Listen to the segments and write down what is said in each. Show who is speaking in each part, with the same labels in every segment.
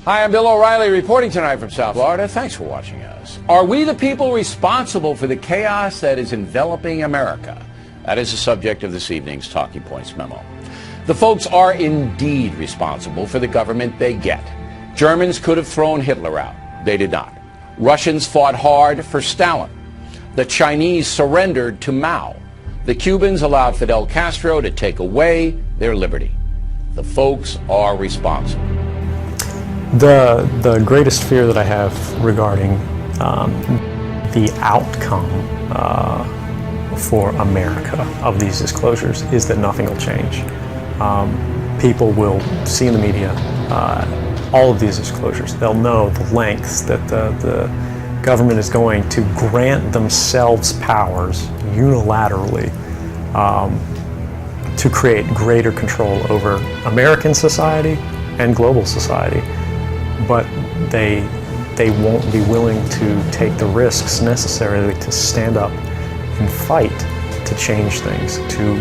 Speaker 1: Hi, I'm Bill O'Reilly reporting tonight from South Florida. Thanks for watching us. Are we the people responsible for the chaos that is enveloping America? That is the subject of this evening's Talking Points memo. The folks are indeed responsible for the government they get. Germans could have thrown Hitler out. They did not. Russians fought hard for Stalin. The Chinese surrendered to Mao. The Cubans allowed Fidel Castro to take away their liberty. The folks are responsible.
Speaker 2: The greatest fear that I have regarding the outcome for America of these disclosures is that nothing will change. People will see in the media all of these disclosures. They'll know the lengths that the government is going to grant themselves powers unilaterally to create greater control over American society and global society. But they won't be willing to take the risks necessary to stand up and fight to change things, to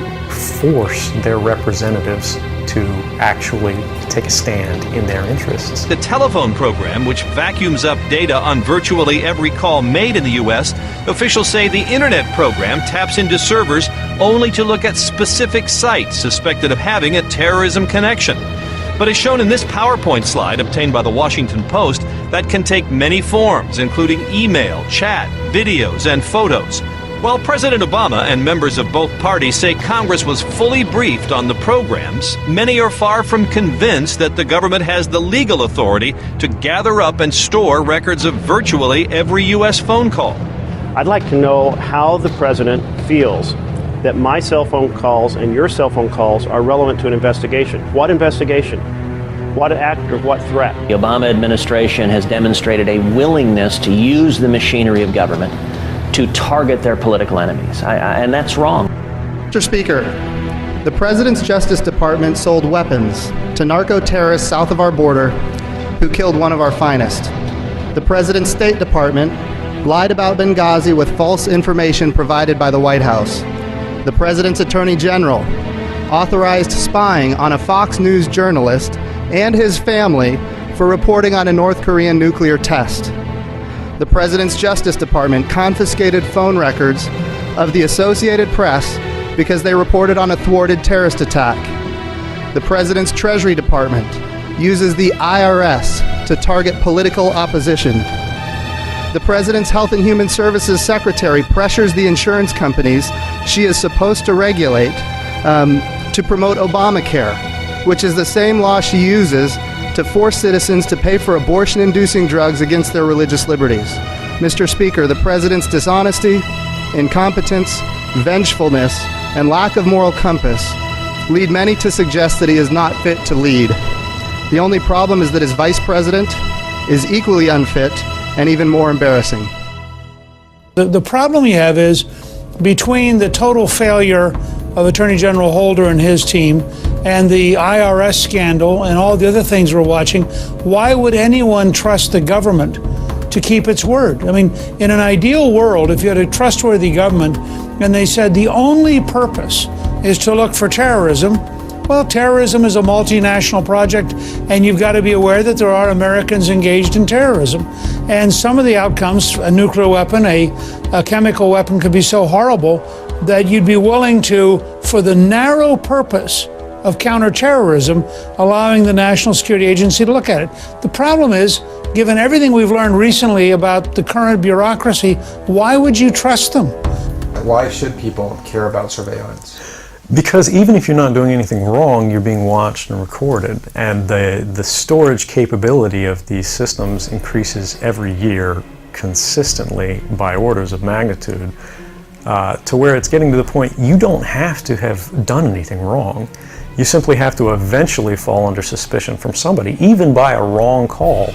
Speaker 2: force their representatives to actually take a stand in their interests.
Speaker 3: The telephone program, which vacuums up data on virtually every call made in the U.S., officials say the internet program taps into servers only to look at specific sites suspected of having a terrorism connection. But as shown in this PowerPoint slide obtained by the Washington Post, that can take many forms, including email, chat, videos, and photos. While President Obama and members of both parties say Congress was fully briefed on the programs, many are far from convinced that the government has the legal authority to gather up and store records of virtually every U.S. phone call.
Speaker 4: I'd like to know how the president feels that my cell phone calls and your cell phone calls are relevant to an investigation. What investigation? What act or what threat?
Speaker 5: The Obama administration has demonstrated a willingness to use the machinery of government to target their political enemies, and that's wrong.
Speaker 6: Mr. Speaker, the President's Justice Department sold weapons to narco-terrorists south of our border who killed one of our finest. The President's State Department lied about Benghazi with false information provided by the White House. The President's Attorney General authorized spying on a Fox News journalist and his family for reporting on a North Korean nuclear test. The President's Justice Department confiscated phone records of the Associated Press because they reported on a thwarted terrorist attack. The President's Treasury Department uses the IRS to target political opposition. The President's Health and Human Services Secretary pressures the insurance companies she is supposed to regulate to promote Obamacare, which is the same law she uses to force citizens to pay for abortion-inducing drugs against their religious liberties. Mr. Speaker, the President's dishonesty, incompetence, vengefulness, and lack of moral compass lead many to suggest that he is not fit to lead. The only problem is that his Vice President is equally unfit and even more embarrassing.
Speaker 7: The problem you have is between the total failure of Attorney General Holder and his team and the IRS scandal and all the other things we're watching, why would anyone trust the government to keep its word? I mean, in an ideal world, if you had a trustworthy government and they said the only purpose is to look for terrorism, well, terrorism is a multinational project, and you've got to be aware that there are Americans engaged in terrorism. And some of the outcomes, a nuclear weapon, a chemical weapon, could be so horrible that you'd be willing to, for the narrow purpose of counterterrorism, allowing the National Security Agency to look at it. The problem is, given everything we've learned recently about the current bureaucracy, why would you trust them?
Speaker 8: Why should people care about surveillance?
Speaker 2: Because even if you're not doing anything wrong, you're being watched and recorded, and the storage capability of these systems increases every year consistently by orders of magnitude, to where it's getting to the point you don't have to have done anything wrong. You simply have to eventually fall under suspicion from somebody, even by a wrong call,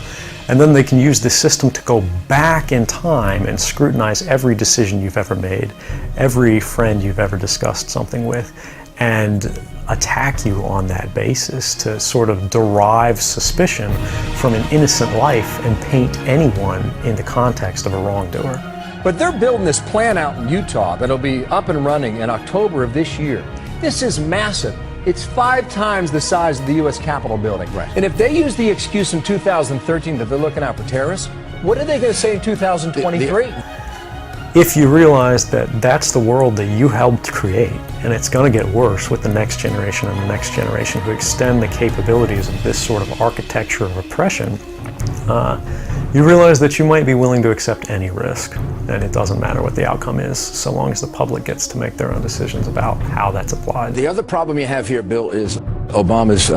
Speaker 2: and then they can use the system to go back in time and scrutinize every decision you've ever made, every friend you've ever discussed something with, and attack you on that basis to sort of derive suspicion from an innocent life and paint anyone in the context of a wrongdoer.
Speaker 9: But they're building this plant out in Utah that'll be up and running in October of this year. This is massive. It's 5 times the size of the U.S. Capitol building.
Speaker 1: Right.
Speaker 9: And if they use the excuse in 2013 that they're looking out for terrorists, what are they going to say in 2023?
Speaker 2: If you realize that that's the world that you helped create, and it's going to get worse with the next generation and the next generation who extend the capabilities of this sort of architecture of oppression, you realize that you might be willing to accept any risk, and it doesn't matter what the outcome is, so long as the public gets to make their own decisions about how that's applied.
Speaker 1: The other problem you have here, Bill, is Obama's,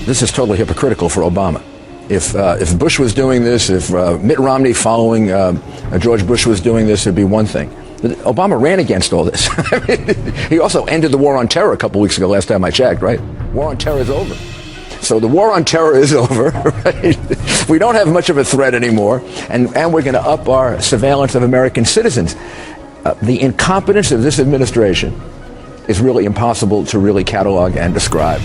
Speaker 1: this is totally hypocritical for Obama. If Bush was doing this, if Mitt Romney following George Bush was doing this, it'd be one thing. But Obama ran against all this. He also ended the war on terror a couple weeks ago, last time I checked, right? War on terror is over. So the war on terror is over, right? We don't have much of a threat anymore, and we're going to up our surveillance of American citizens. The incompetence of this administration is really impossible to really catalog and describe.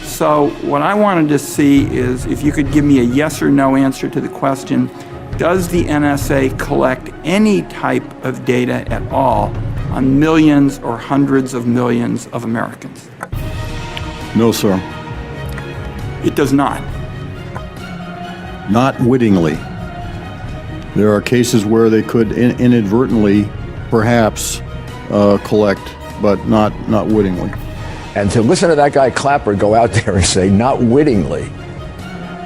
Speaker 10: So what I wanted to see is if you could give me a yes or no answer to the question, does the NSA collect any type of data at all on millions or hundreds of millions of Americans?
Speaker 11: No, sir.
Speaker 10: It does not.
Speaker 11: Not wittingly. There are cases where they could inadvertently, perhaps, collect, but not wittingly.
Speaker 1: And to listen to that guy Clapper go out there and say, not wittingly,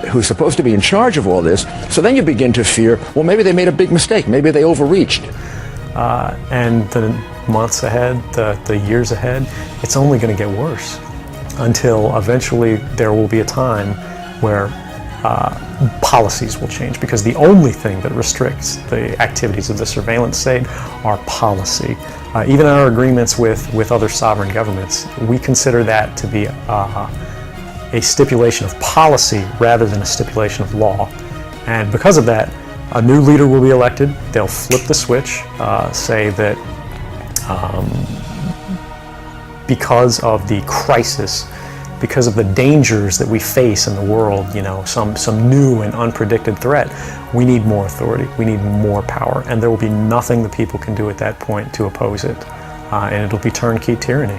Speaker 1: who's supposed to be in charge of all this, so then you begin to fear, well, maybe they made a big mistake, maybe they overreached.
Speaker 2: And the months ahead, the years ahead, it's only going to get worse until eventually there will be a time where policies will change, because the only thing that restricts the activities of the surveillance state are policy. Even our agreements with other sovereign governments, we consider that to be a stipulation of policy rather than a stipulation of law. And because of that, a new leader will be elected. They'll flip the switch, say that because of the crisis, because of the dangers that we face in the world, some new and unpredicted threat, we need more authority, we need more power, and there will be nothing the people can do at that point to oppose it, and it'll be turnkey tyranny.